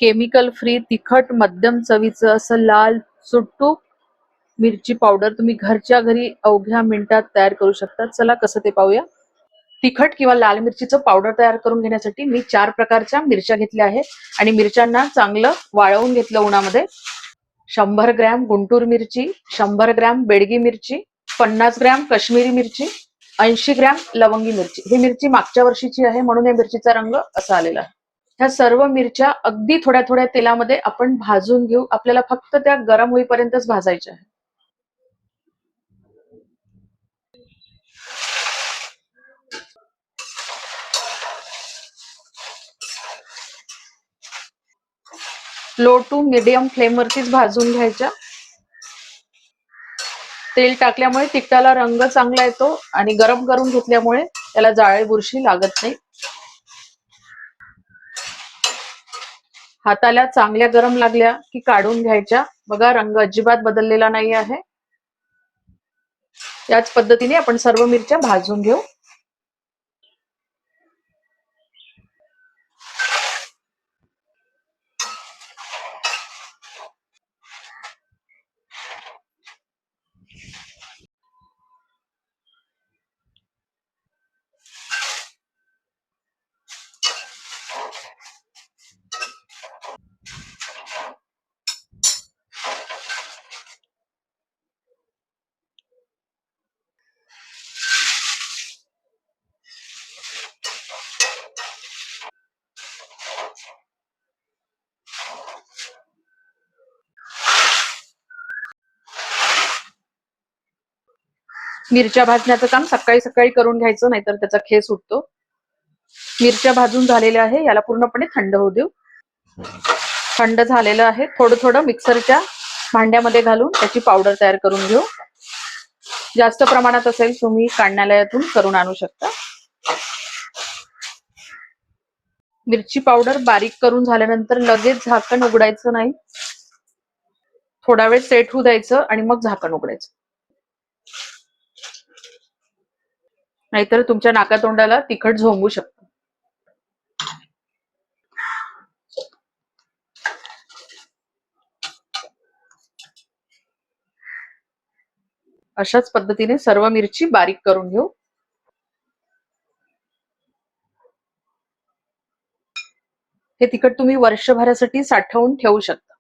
Chemical free तिखट मध्यम चवीचं असं लाल सुटूक मिरची पावडर तुम्ही घरच्या घरी अवघ्या मिनिटात तयार करू शकता. चला कसं ते पाहूया. तिखट किंवा लाल मिरचीचं पावडर तयार करून घेण्यासाठी मी 4 प्रकारच्या मिरच्या घेतल्या आहेत आणि मिरच्यांना चांगलं वाळवून घेतलं उन्हामध्ये. 100 ग्रॅम गुंटूर मिरची, 100 ग्रॅम बेडगी मिरची, 50 ग्रॅम काश्मीरी मिरची, 80 ग्रॅम लवंगी मिरची. ही मिरची मागच्या वर्षीची आहे म्हणून या मिरचीचा रंग असा आलेला आहे. ह्या सर्व मिरच्या अगदी थोड्या थोड्या तेलामध्ये आपण भाजून घेऊ. आपल्याला फक्त त्या गरम होईपर्यंतच भाजायच्या आहे. लो टू मीडियम फ्लेम वरतीच भाजून घ्यायच्या. तेल टाकल्यामुळे तिखटाला रंग चांगला येतो आणि गरम करून घेतल्यामुळे त्याला जाळे बुरशी लागत नाही. हाताला चांगल्या गरम लागल्या की काढून घ्यायच्या. बघा रंग अजिबात बदललेला नाही आहे. याच पद्धतीने आपण सर्व मिरच्या भाजून घेऊ. मिरच्या भाजण्याचं काम सकाळी सकाळी करून घ्यायचं, नाहीतर त्याचा खेस उठतो. मिरच्या भाजून झालेल्या आहे. याला पूर्णपणे थंड होऊ देऊ. थंड झालेलं आहे. थोडं थोडं मिक्सरच्या भांड्यामध्ये घालून त्याची पावडर तयार करून घेऊ. जास्त प्रमाणात असेल तुम्ही काढण्यालयातून करून आणू शकता. मिरची पावडर बारीक करून झाल्यानंतर लगेच झाकण उघडायचं नाही. थोडा वेळ सेट होऊ द्यायचं आणि मग झाकण उघडायचं. नाहीतर तुमच्या नाकातोंडाला तिखट झोंबू शकतं. अशाच पद्धतीने सर्व मिरची बारीक करून घेऊ. हे तिखट तुम्ही वर्षभरासाठी साठवून ठेवू शकता.